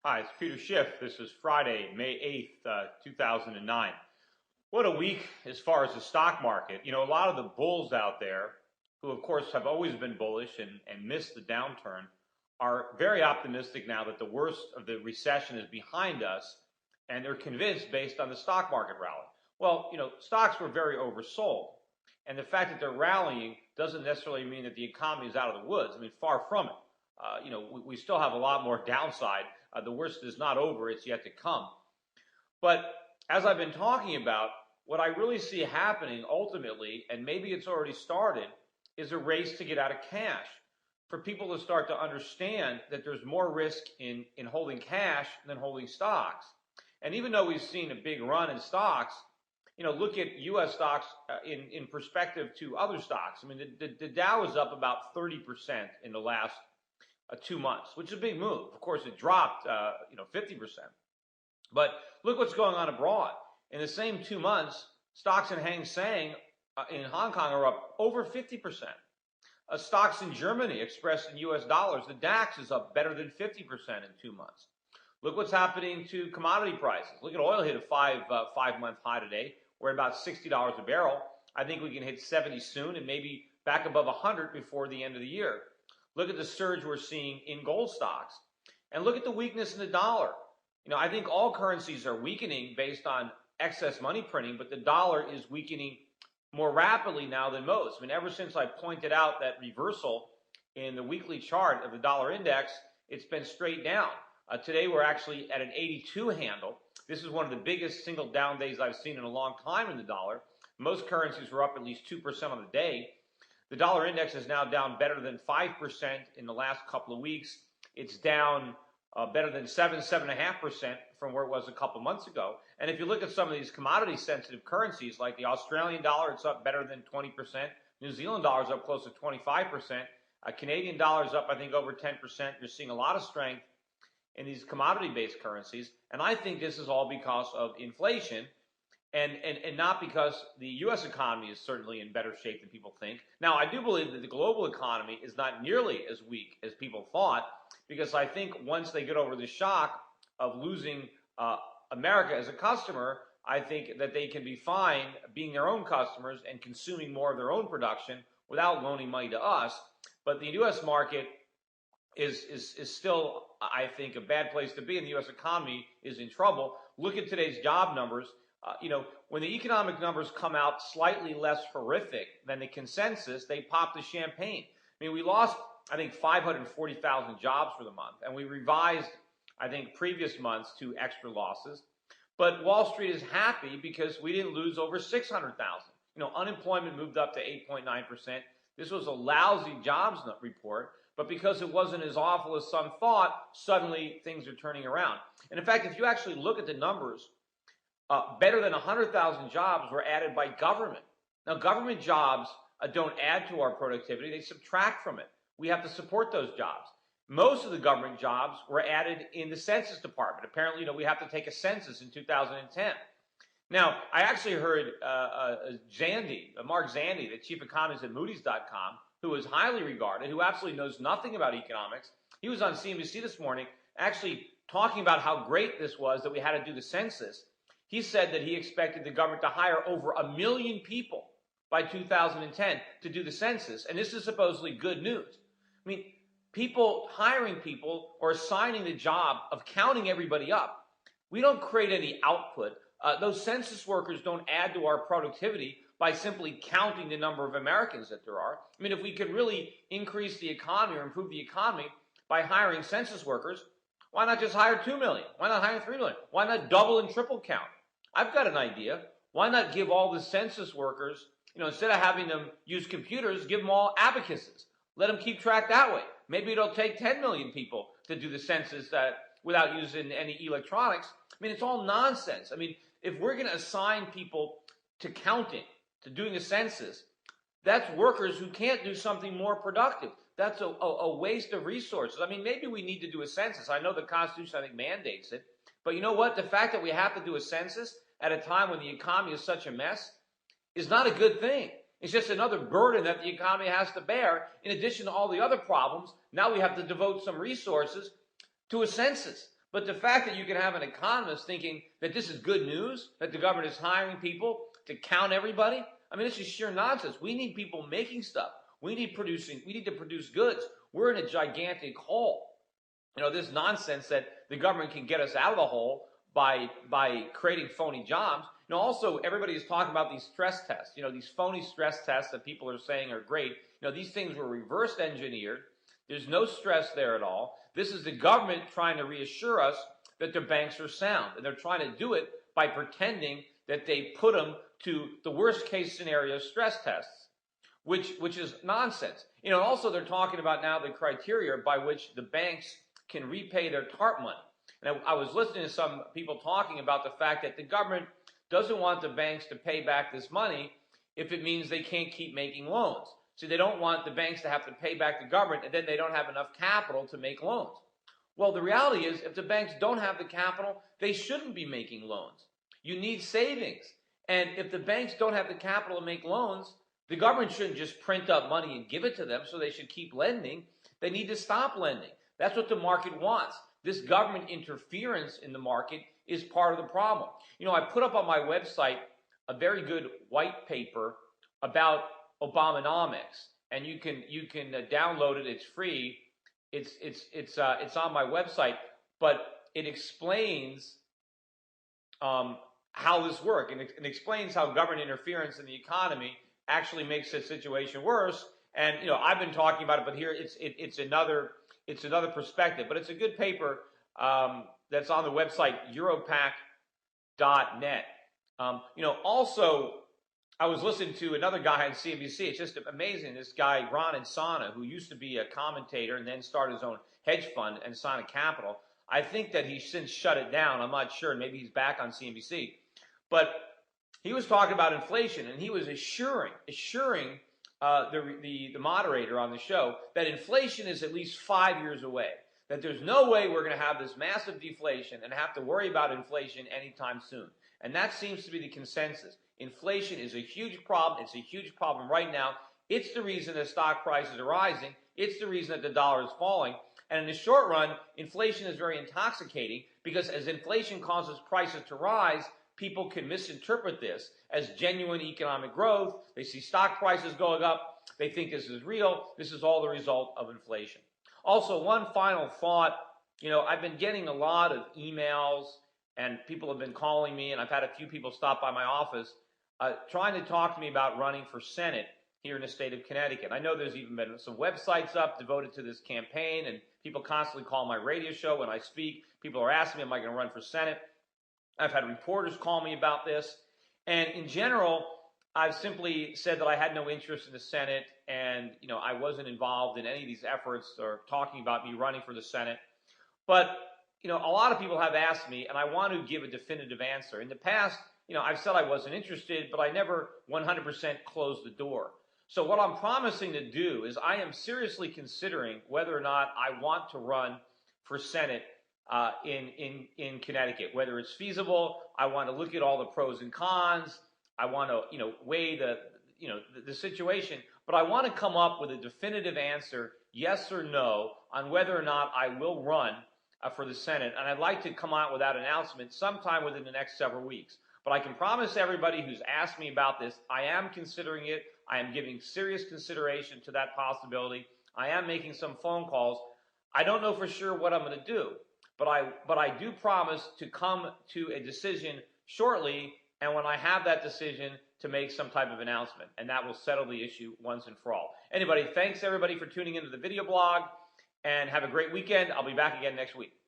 Hi, it's Peter Schiff. This is Friday, May 8th, 2009. What a week as far as the stock market. You know, a lot of the bulls out there, who of course have always been bullish and missed the downturn, are very optimistic now that the worst of the recession is behind us, and they're convinced based on the stock market rally. Well, you know, stocks were very oversold, and the fact that they're rallying doesn't necessarily mean that the economy is out of the woods. I mean, far from it. We still have a lot more downside. The worst is not over, it's yet to come. But as I've been talking about, what I really see happening ultimately, and maybe it's already started, is a race to get out of cash. For people to start to understand that there's more risk in holding cash than holding stocks. And even though we've seen a big run in stocks, you know, look at U.S. stocks in perspective to other stocks. I mean, the Dow is up about 30% in the last 2 months, which is a big move. Of course, it dropped, 50%. But look what's going on abroad. In the same 2 months, stocks in Hang Seng in Hong Kong are up over 50%. Stocks in Germany expressed in U.S. dollars, the DAX is up better than 50% in 2 months. Look what's happening to commodity prices. Look at oil hit a five-month high today. We're at about $60 a barrel. I think we can hit 70 soon and maybe back above 100 before the end of the year. Look at the surge we're seeing in gold stocks. And look at the weakness in the dollar. You know, I think all currencies are weakening based on excess money printing, but the dollar is weakening more rapidly now than most. I mean, ever since I pointed out that reversal in the weekly chart of the dollar index, it's been straight down. Today we're actually at an 82 handle. This is one of the biggest single down days I've seen in a long time in the dollar. Most currencies were up at least 2% on the day. The dollar index is now down better than 5% in the last couple of weeks. It's down better than 7.5% from where it was a couple months ago. And if you look at some of these commodity-sensitive currencies, like the Australian dollar, it's up better than 20%. New Zealand dollar is up close to 25%. Canadian dollar is up, I think, over 10%. You're seeing a lot of strength in these commodity-based currencies. And I think this is all because of inflation and not because the U.S. economy is certainly in better shape than people think. Now, I do believe that the global economy is not nearly as weak as people thought, because I think once they get over the shock of losing America as a customer, I think that they can be fine being their own customers and consuming more of their own production without loaning money to us. But the U.S. market is still, I think, a bad place to be, and the U.S. economy is in trouble. Look at today's job numbers. When the economic numbers come out slightly less horrific than the consensus, they pop the champagne. I mean, we lost, I think, 540,000 jobs for the month, and we revised, I think, previous months to extra losses. But Wall Street is happy because we didn't lose over 600,000. You know, unemployment moved up to 8.9%. This was a lousy jobs report, but because it wasn't as awful as some thought, suddenly things are turning around. And in fact, if you actually look at the numbers, better than 100,000 jobs were added by government. Now, government jobs don't add to our productivity. They subtract from it. We have to support those jobs. Most of the government jobs were added in the Census Department. Apparently, we have to take a census in 2010. Now, I actually heard Mark Zandi, the chief economist at Moody's.com, who is highly regarded, who absolutely knows nothing about economics. He was on CNBC this morning actually talking about how great this was that we had to do the census. He said that he expected the government to hire over 1 million people by 2010 to do the census, and this is supposedly good news. I mean, hiring people or assigning the job of counting everybody up. We don't create any output. Those census workers don't add to our productivity by simply counting the number of Americans that there are. I mean, if we could really increase the economy or improve the economy by hiring census workers, why not just hire 2 million? Why not hire 3 million? Why not double and triple count? I've got an idea. Why not give all the census workers, instead of having them use computers, give them all abacuses. Let them keep track that way. Maybe it'll take 10 million people to do the census without using any electronics. I mean, it's all nonsense. I mean, if we're going to assign people to counting, to doing a census, that's workers who can't do something more productive. That's a waste of resources. I mean, maybe we need to do a census. I know the Constitution, I think, mandates it. But you know what? The fact that we have to do a census at a time when the economy is such a mess is not a good thing. It's just another burden that the economy has to bear. In addition to all the other problems, now we have to devote some resources to a census. But the fact that you can have an economist thinking that this is good news, that the government is hiring people to count everybody, I mean, this is sheer nonsense. We need people making stuff. We need to produce goods. We're in a gigantic hole. You know, this nonsense that the government can get us out of the hole by creating phony jobs. You know, also everybody is talking about these stress tests. You know, these phony stress tests that people are saying are great. You know, these things were reverse engineered. There's no stress there at all. This is the government trying to reassure us that their banks are sound, and they're trying to do it by pretending that they put them to the worst case scenario stress tests, which is nonsense. You know, also they're talking about now the criteria by which the banks can repay their TARP money. And I was listening to some people talking about the fact that the government doesn't want the banks to pay back this money if it means they can't keep making loans. So they don't want the banks to have to pay back the government and then they don't have enough capital to make loans. Well, the reality is if the banks don't have the capital, they shouldn't be making loans. You need savings. And if the banks don't have the capital to make loans, the government shouldn't just print up money and give it to them, so they should keep lending. They need to stop lending. That's what the market wants. This government interference in the market is part of the problem. You know, I put up on my website a very good white paper about Obamonomics, and you can download it. It's free. It's on my website, but it explains how this works, and it explains how government interference in the economy actually makes the situation worse. And you know, I've been talking about it, but here it's another perspective. But it's a good paper that's on the website Europac.net. You know, also I was listening to another guy on CNBC. It's just amazing. This guy Ron Insana, who used to be a commentator and then started his own hedge fund, Insana Capital. I think that he's since shut it down. I'm not sure. Maybe he's back on CNBC. But he was talking about inflation, and he was assuring the moderator on the show that inflation is at least 5 years away, that there's no way we're going to have this massive deflation and have to worry about inflation anytime soon. And that seems to be the consensus. Inflation is a huge problem. It's a huge problem right now. It's the reason that stock prices are rising. It's the reason that the dollar is falling. And in the short run, inflation is very intoxicating because as inflation causes prices to rise, people can misinterpret this as genuine economic growth. They see stock prices going up. They think this is real. This is all the result of inflation. Also, one final thought. You know, I've been getting a lot of emails and people have been calling me, and I've had a few people stop by my office trying to talk to me about running for Senate here in the state of Connecticut. I know there's even been some websites up devoted to this campaign, and people constantly call my radio show when I speak. People are asking me, am I going to run for Senate? I've had reporters call me about this. And in general, I've simply said that I had no interest in the Senate and, you know, I wasn't involved in any of these efforts or talking about me running for the Senate. But, you know, a lot of people have asked me, and I want to give a definitive answer. In the past, you know, I've said I wasn't interested, but I never 100% closed the door. So what I'm promising to do is I am seriously considering whether or not I want to run for Senate in Connecticut, whether it's feasible. I want to look at all the pros and cons. I want to, you know, weigh the situation, but I want to come up with a definitive answer, yes or no, on whether or not I will run for the Senate. And I'd like to come out with that announcement sometime within the next several weeks. But I can promise everybody who's asked me about this, I am considering it. I am giving serious consideration to that possibility. I am making some phone calls. I don't know for sure what I'm going to do, but I do promise to come to a decision shortly, and when I have that decision, to make some type of announcement, and that will settle the issue once and for all. Anyway, thanks everybody for tuning into the video blog, and have a great weekend. I'll be back again next week.